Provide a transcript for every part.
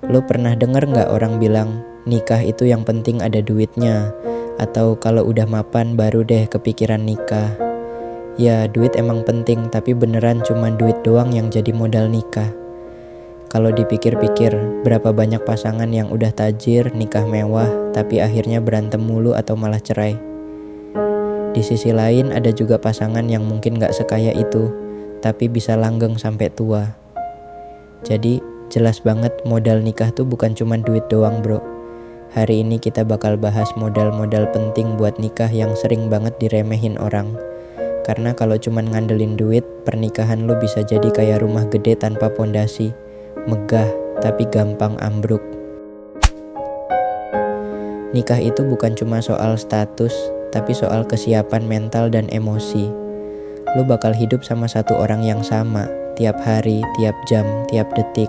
Lo pernah denger gak orang bilang nikah itu yang penting ada duitnya, atau kalau udah mapan baru deh kepikiran nikah. Ya duit emang penting, tapi beneran cuma duit doang yang jadi modal nikah? Kalau dipikir-pikir, berapa banyak pasangan yang udah tajir, nikah mewah, tapi akhirnya berantem mulu atau malah cerai. Di sisi lain ada juga pasangan yang mungkin gak sekaya itu, tapi bisa langgeng sampai tua. Jadi jelas banget modal nikah tuh bukan cuma duit doang bro. Hari ini kita bakal bahas modal-modal penting buat nikah yang sering banget diremehin orang. Karena kalau cuma ngandelin duit, pernikahan lu bisa jadi kayak rumah gede tanpa pondasi. Megah tapi gampang ambruk. Nikah itu bukan cuma soal status, tapi soal kesiapan mental dan emosi. Lu bakal hidup sama satu orang yang sama, tiap hari, tiap jam, tiap detik.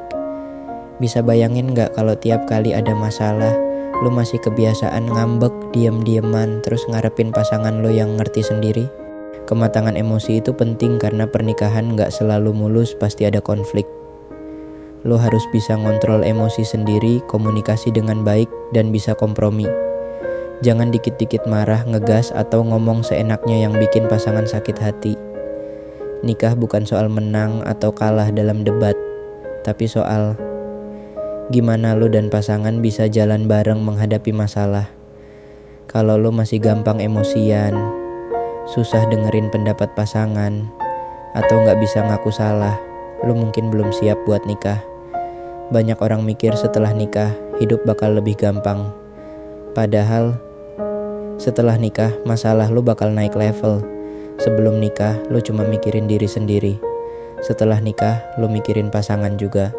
Bisa bayangin gak kalau tiap kali ada masalah, lu masih kebiasaan ngambek, diem-dieman, terus ngarepin pasangan lu yang ngerti sendiri? Kematangan emosi itu penting karena pernikahan gak selalu mulus, pasti ada konflik. Lu harus bisa ngontrol emosi sendiri, komunikasi dengan baik, dan bisa kompromi. Jangan dikit-dikit marah, ngegas, atau ngomong seenaknya yang bikin pasangan sakit hati. Nikah bukan soal menang atau kalah dalam debat, tapi soal gimana lu dan pasangan bisa jalan bareng menghadapi masalah. Kalau lu masih gampang emosian, susah dengerin pendapat pasangan, atau gak bisa ngaku salah, lu mungkin belum siap buat nikah. Banyak orang mikir setelah nikah, hidup bakal lebih gampang. Padahal setelah nikah, masalah lu bakal naik level. Sebelum nikah, lu cuma mikirin diri sendiri. Setelah nikah, lu mikirin pasangan juga.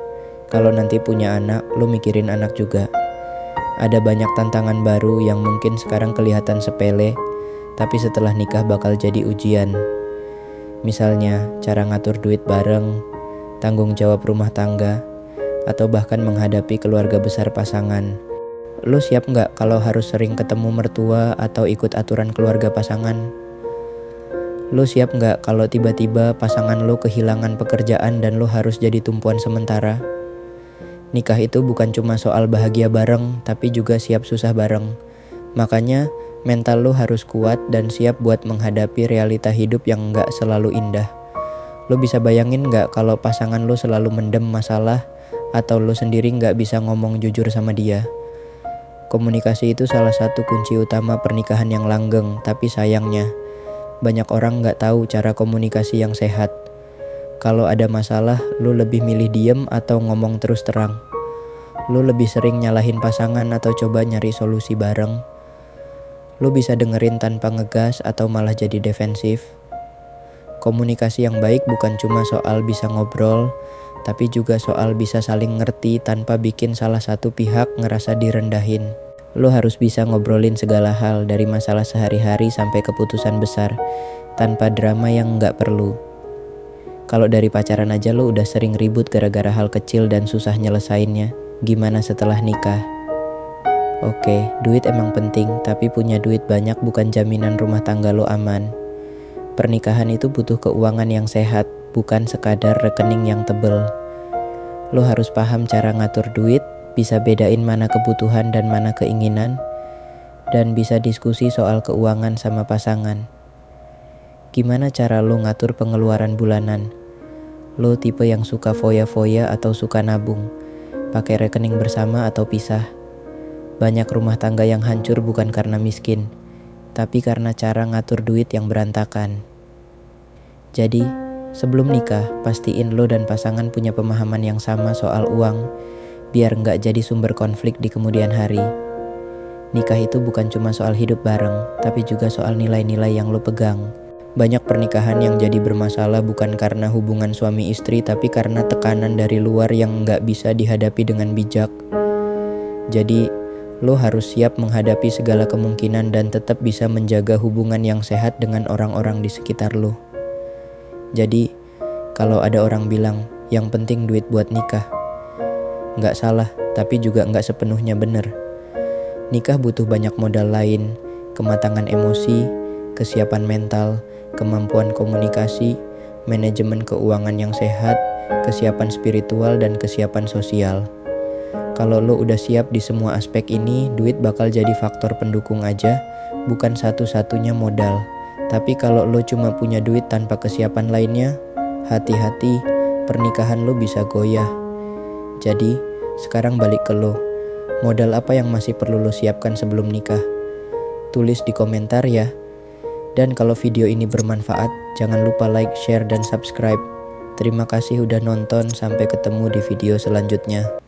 Kalau nanti punya anak, lu mikirin anak juga. Ada banyak tantangan baru yang mungkin sekarang kelihatan sepele, tapi setelah nikah bakal jadi ujian. Misalnya, cara ngatur duit bareng, tanggung jawab rumah tangga, atau bahkan menghadapi keluarga besar pasangan. Lu siap gak kalau harus sering ketemu mertua atau ikut aturan keluarga pasangan? Lu siap gak kalau tiba-tiba pasangan lu kehilangan pekerjaan dan lu harus jadi tumpuan sementara? Nikah itu bukan cuma soal bahagia bareng, tapi juga siap susah bareng. Makanya mental lu harus kuat dan siap buat menghadapi realita hidup yang gak selalu indah. Lu bisa bayangin gak kalau pasangan lu selalu mendem masalah, atau lu sendiri gak bisa ngomong jujur sama dia? Komunikasi itu salah satu kunci utama pernikahan yang langgeng, tapi sayangnya banyak orang gak tahu cara komunikasi yang sehat. Kalau ada masalah, lu lebih milih diem atau ngomong terus terang? Lu lebih sering nyalahin pasangan atau coba nyari solusi bareng? Lu bisa dengerin tanpa ngegas atau malah jadi defensif? Komunikasi yang baik bukan cuma soal bisa ngobrol, tapi juga soal bisa saling ngerti tanpa bikin salah satu pihak ngerasa direndahin. Lo harus bisa ngobrolin segala hal dari masalah sehari-hari sampai keputusan besar, tanpa drama yang gak perlu. Kalau dari pacaran aja lo udah sering ribut gara-gara hal kecil dan susah nyelesainnya, gimana setelah nikah? Oke, duit emang penting, tapi punya duit banyak bukan jaminan rumah tangga lo aman. Pernikahan itu butuh keuangan yang sehat, bukan sekadar rekening yang tebel. Lo harus paham cara ngatur duit, bisa bedain mana kebutuhan dan mana keinginan, dan bisa diskusi soal keuangan sama pasangan. Gimana cara lo ngatur pengeluaran bulanan? Lo tipe yang suka foya-foya atau suka nabung? Pakai rekening bersama atau pisah? Banyak rumah tangga yang hancur bukan karena miskin, tapi karena cara ngatur duit yang berantakan. Jadi, sebelum nikah, pastiin lo dan pasangan punya pemahaman yang sama soal uang, biar nggak jadi sumber konflik di kemudian hari. Nikah itu bukan cuma soal hidup bareng, tapi juga soal nilai-nilai yang lo pegang. Banyak pernikahan yang jadi bermasalah bukan karena hubungan suami istri, tapi karena tekanan dari luar yang nggak bisa dihadapi dengan bijak. Jadi, lo harus siap menghadapi segala kemungkinan dan tetap bisa menjaga hubungan yang sehat dengan orang-orang di sekitar lo. Jadi, kalau ada orang bilang, yang penting duit buat nikah, nggak salah, tapi juga nggak sepenuhnya bener. Nikah butuh banyak modal lain, kematangan emosi, kesiapan mental, kemampuan komunikasi, manajemen keuangan yang sehat, kesiapan spiritual, dan kesiapan sosial. Kalau lo udah siap di semua aspek ini, duit bakal jadi faktor pendukung aja, bukan satu-satunya modal. Tapi kalau lo cuma punya duit tanpa kesiapan lainnya, hati-hati, pernikahan lo bisa goyah. Jadi, sekarang balik ke lo. Modal apa yang masih perlu lo siapkan sebelum nikah? Tulis di komentar ya. Dan kalau video ini bermanfaat, jangan lupa like, share, dan subscribe. Terima kasih udah nonton, sampai ketemu di video selanjutnya.